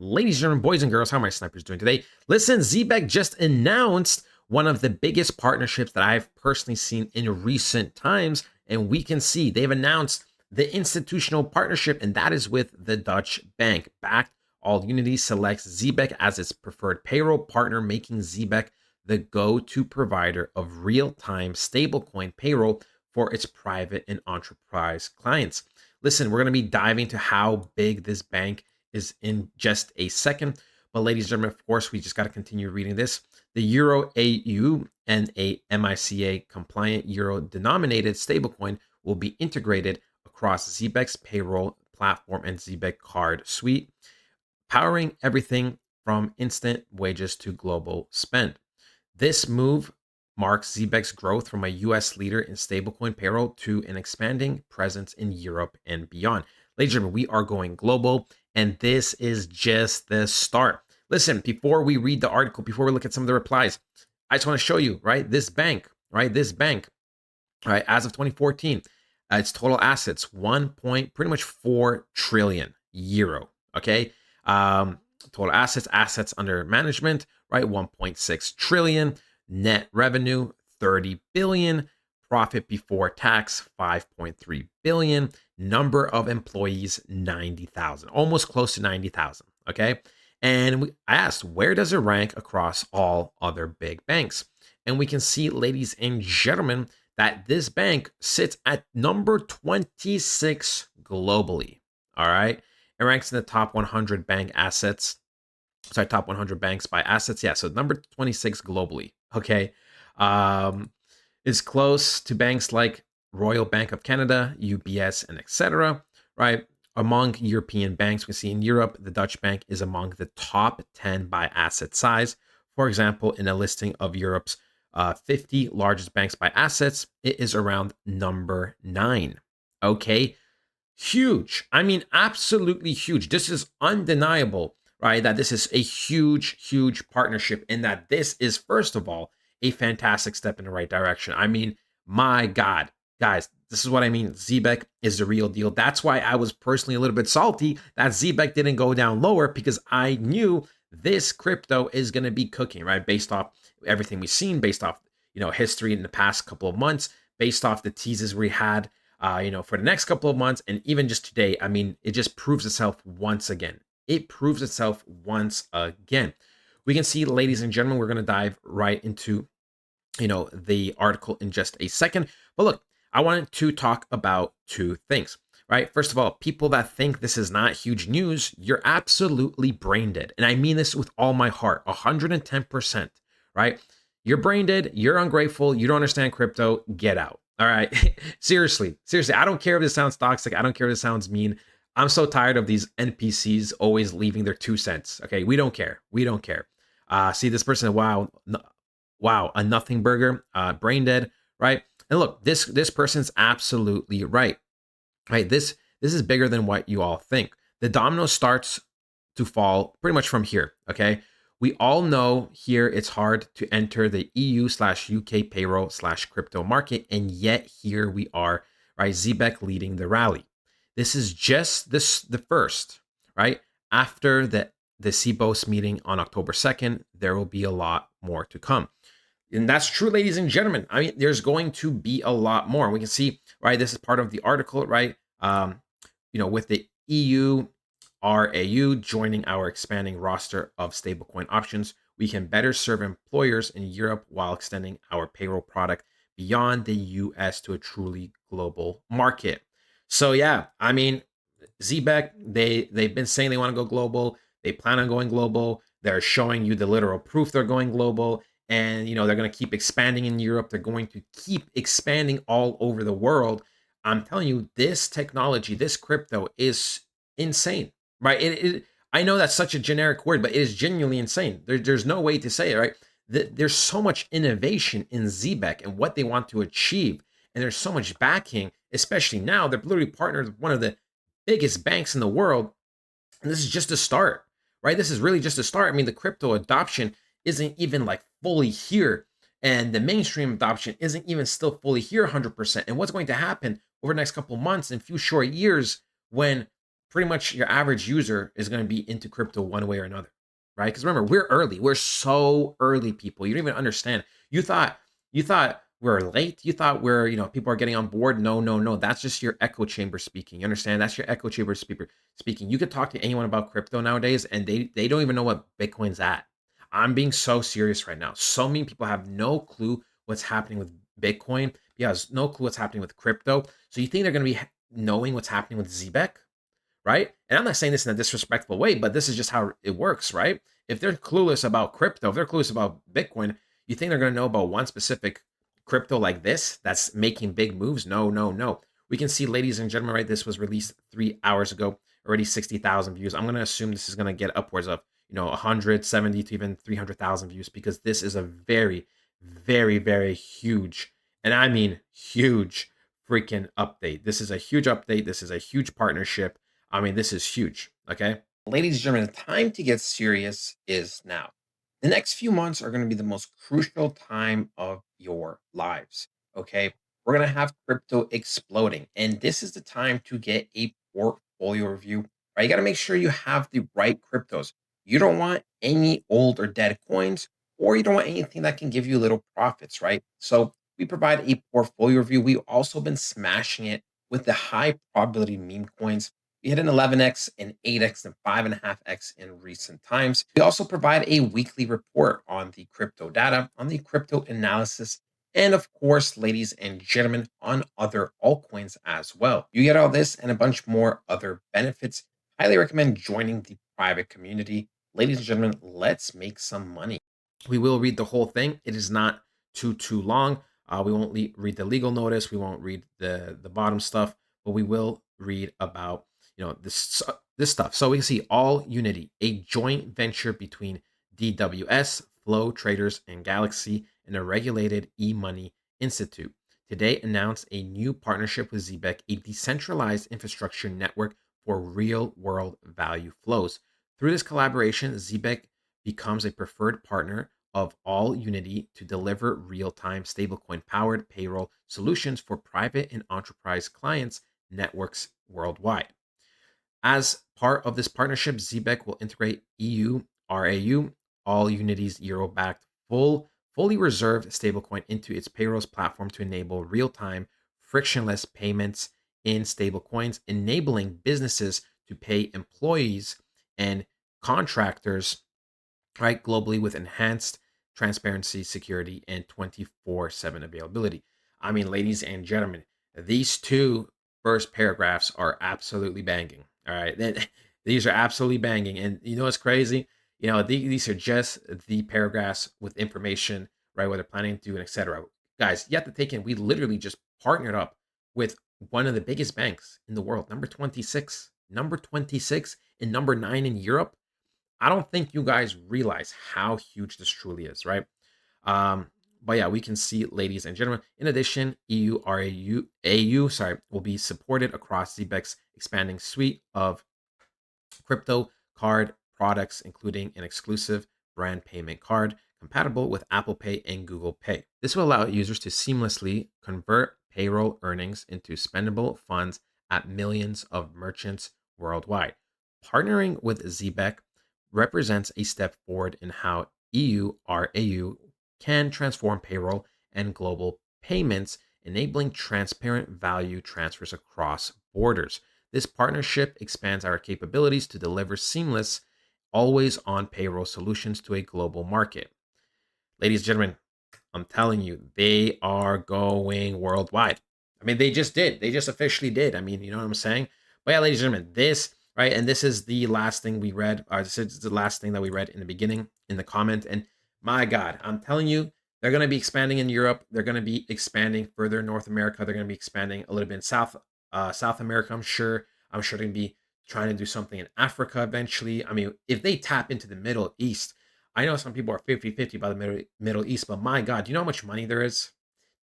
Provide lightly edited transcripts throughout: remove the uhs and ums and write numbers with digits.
Ladies and gentlemen, boys and girls, how are my snipers doing today? Listen, Zebec just announced one of the biggest partnerships that I've personally seen in recent times. And we can see they've announced the institutional partnership, and that is with the Dutch bank. Backed, All Unity selects Zebec as its preferred payroll partner, making Zebec the go-to provider of real-time stablecoin payroll for its private and enterprise clients. Listen, we're going to be diving into how big this bank is in just a second. But ladies and gentlemen, of course, we just got to continue reading this. The Euro AU and a MICA compliant euro denominated stablecoin will be integrated across Zebec's payroll platform and Zebec card suite, powering everything from instant wages to global spend. This move marks Zebec's growth from a US leader in stablecoin payroll to an expanding presence in Europe and beyond. Ladies and gentlemen, we are going global, and this is just the start. Listen, before we read the article, before we look at some of the replies, I just want to show you, right? This bank, as of 2014, its total assets, 1 point pretty much 4 trillion euro. Okay. Total assets under management, right? 1.6 trillion, net revenue, 30 billion, profit before tax, 5.3 billion, number of employees, 90,000, almost close to 90,000. Okay. And I asked, where does it rank across all other big banks? And we can see, ladies and gentlemen, that this bank sits at number 26 globally. All right. It ranks in the top 100 bank assets. Sorry, top 100 banks by assets. Yeah, so number 26 globally. Okay. Is close to banks like Royal Bank of Canada, UBS, and etc. Right. Among European banks, we see in Europe, the Dutch bank is among the top 10 by asset size. For example, in a listing of Europe's 50 largest banks by assets, it is around number 9. Okay. Huge. I mean, absolutely huge. This is undeniable, right? That this is a huge partnership, and that this is, first of all, a fantastic step in the right direction. I mean, my God, guys, this is what I mean. Zebec is the real deal. That's why I was personally a little bit salty that Zebec didn't go down lower, because I knew this crypto is going to be cooking, right? Based off everything we've seen, based off, history in the past couple of months, based off the teases we had, for the next couple of months, and even just today. I mean, it just proves itself once again. It proves itself once again. We can see, ladies and gentlemen, we're going to dive right into, the article in just a second. But look, I wanted to talk about two things, right? First of all, people that think this is not huge news, you're absolutely brain dead. And I mean this with all my heart, 110%, right? You're brain dead, you're ungrateful, you don't understand crypto, get out. All right. seriously. I don't care if this sounds toxic. I don't care if this sounds mean. I'm so tired of these NPCs always leaving their 2 cents. Okay. We don't care. See this person. Wow. A nothing burger, brain dead. Right. And look, this person's absolutely right. Right. This is bigger than what you all think. The domino starts to fall pretty much from here. Okay. We all know here it's hard to enter the EU/UK payroll/crypto market, and yet here we are, right? Zebec leading the rally. This is just the first, right? After the CBOS meeting on October 2nd, there will be a lot more to come. And that's true, ladies and gentlemen. I mean, there's going to be a lot more. We can see, right? This is part of the article, right? With the EU RAU joining our expanding roster of stablecoin options, we can better serve employers in Europe while extending our payroll product beyond the US to a truly global market. So yeah, I mean, Zebec, they've been saying they want to go global. They plan on going global. They're showing you the literal proof they're going global. And they're going to keep expanding in Europe. They're going to keep expanding all over the world. I'm telling you, this technology, this crypto is insane, right? I know that's such a generic word, but it is genuinely insane. There's no way to say it, right? There's so much innovation in Zebec and what they want to achieve. And there's so much backing, especially now. They're literally partnered with one of the biggest banks in the world. And this is just a start, right? This is really just a start. I mean, the crypto adoption isn't even like fully here. And the mainstream adoption isn't even still fully here 100%. And what's going to happen over the next couple of months and few short years when pretty much your average user is going to be into crypto one way or another, right? Because remember, we're early. We're so early, people. You don't even understand. You thought we're late. You thought people are getting on board. No, no, no. That's just your echo chamber speaking. You understand? That's your echo chamber speaking. You could talk to anyone about crypto nowadays, and they don't even know what Bitcoin's at. I'm being so serious right now. So many people have no clue what's happening with Bitcoin. Because no clue what's happening with crypto. So you think they're going to be knowing what's happening with Zebec? Right? And I'm not saying this in a disrespectful way, but this is just how it works, right? If they're clueless about crypto, if they're clueless about Bitcoin, you think they're going to know about one specific crypto like this that's making big moves? No, no, no. We can see, ladies and gentlemen, right? This was released 3 hours ago, already 60,000 views. I'm going to assume this is going to get upwards of 170 to even 300,000 views because this is a very, very, very huge, and I mean huge freaking update. This is a huge update. This is a huge partnership. I mean, this is huge. Okay. Ladies and gentlemen, the time to get serious is now. The next few months are going to be the most crucial time of your lives. Okay. We're going to have crypto exploding. And this is the time to get a portfolio review, right? You got to make sure you have the right cryptos. You don't want any old or dead coins, or you don't want anything that can give you little profits, right? So we provide a portfolio review. We've also been smashing it with the high probability meme coins. We hit an 11x, an 8x, and 5.5x in recent times. We also provide a weekly report on the crypto data, on the crypto analysis, and of course, ladies and gentlemen, on other altcoins as well. You get all this and a bunch more other benefits. Highly recommend joining the private community. Ladies and gentlemen, let's make some money. We will read the whole thing. It is not too long. We won't read the legal notice. We won't read the bottom stuff, but we will read about this stuff. So we can see All Unity, a joint venture between DWS, Flow Traders, and Galaxy, and a regulated e-money institute. Today announced a new partnership with Zebec, a decentralized infrastructure network for real-world value flows. Through this collaboration, Zebec becomes a preferred partner of All Unity to deliver real-time stablecoin-powered payroll solutions for private and enterprise clients networks worldwide. As part of this partnership, Zebec will integrate EU RAU, All Unity's euro-backed fully reserved stablecoin, into its payrolls platform to enable real-time, frictionless payments in stablecoins, enabling businesses to pay employees and contractors right globally with enhanced transparency, security, and 24/7 availability. I mean, ladies and gentlemen, these two first paragraphs are absolutely banging. All right. Then these are absolutely banging. And you know what's crazy? These are just the paragraphs with information, right? What they're planning to do, and etc. Guys, you have to take in, we literally just partnered up with one of the biggest banks in the world, number 26, and number 9 in Europe. I don't think you guys realize how huge this truly is, right? Um, but yeah, we can see, ladies and gentlemen, in addition, AU, sorry, will be supported across Zbec's expanding suite of crypto card products, including an exclusive brand payment card compatible with Apple Pay and Google Pay. This will allow users to seamlessly convert payroll earnings into spendable funds at millions of merchants worldwide. Partnering with Zebec represents a step forward in how EU RAU can transform payroll and global payments, enabling transparent value transfers across borders. This partnership expands our capabilities to deliver seamless, always on payroll solutions to a global market. Ladies and gentlemen, I'm telling you, they are going worldwide. I mean, they just did. They just officially did. I mean, you know what I'm saying? But yeah, ladies and gentlemen, this, right? And this is the last thing we read. This is the last thing that we read in the beginning in the comment. And my God, I'm telling you, they're going to be expanding in Europe. They're going to be expanding further in North America. They're going to be expanding a little bit in South America. I'm sure. I'm sure they're going to be trying to do something in Africa eventually. I mean, if they tap into the Middle East, I know some people are 50-50 by the Middle East, but my God, do you know how much money there is?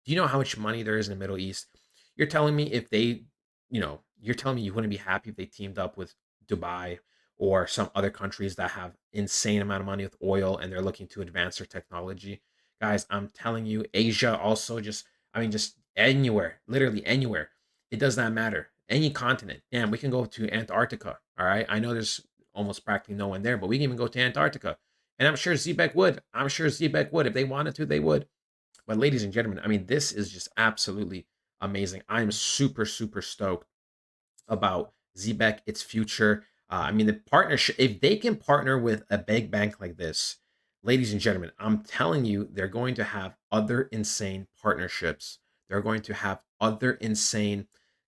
Do you know how much money there is in the Middle East? You're telling me if they, you're telling me you wouldn't be happy if they teamed up with Dubai or some other countries that have insane amount of money with oil and they're looking to advance their technology. Guys, I'm telling you, Asia also just, I mean, just anywhere, literally anywhere. It does not matter. any continent. And we can go to Antarctica. All right. I know there's almost practically no one there, but we can even go to Antarctica. And I'm sure Zbec would. I'm sure Zbec would. If they wanted to, they would. But ladies and gentlemen, I mean, this is just absolutely amazing. I'm super, super stoked about Zebec, its future. I mean, the partnership, if they can partner with a big bank like this, ladies and gentlemen, I'm telling you, they're going to have other insane partnerships. They're going to have other insane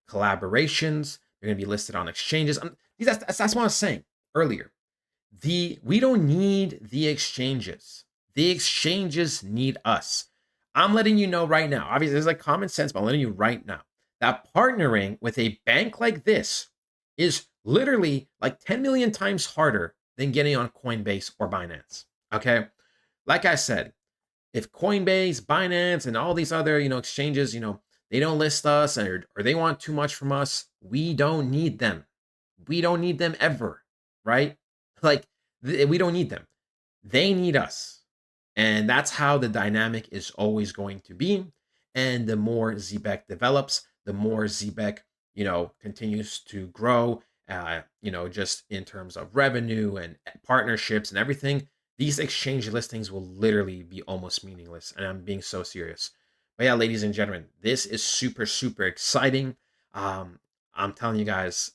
collaborations. They're going to be listed on exchanges. That's what I was saying earlier. We don't need the exchanges. The exchanges need us. I'm letting you know right now. Obviously, there's like common sense, but I'm letting you right now that partnering with a bank like this is literally like 10 million times harder than getting on Coinbase or Binance. Okay. Like I said, if Coinbase, Binance, and all these other, exchanges, they don't list us or they want too much from us, we don't need them. We don't need them ever, right? Like we don't need them. They need us. And that's how the dynamic is always going to be. And the more Zbec develops, the more Zbec, continues to grow, just in terms of revenue and partnerships and everything. These exchange listings will literally be almost meaningless. And I'm being so serious. But yeah, ladies and gentlemen, this is super, super exciting. Um, I'm telling you guys,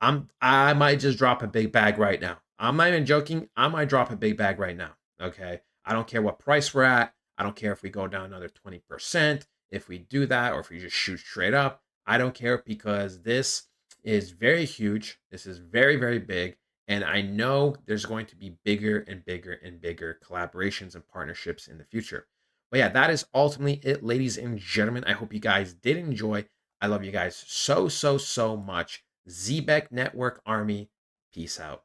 I might just drop a big bag right now. I'm not even joking. I might drop a big bag right now. Okay. I don't care what price we're at. I don't care if we go down another 20%, if we do that, or if we just shoot straight up. I don't care because this is very huge. This is very, very big. And I know there's going to be bigger and bigger and bigger collaborations and partnerships in the future. But yeah, that is ultimately it, ladies and gentlemen. I hope you guys did enjoy. I love you guys so, so, so much. Zbec Network Army. Peace out.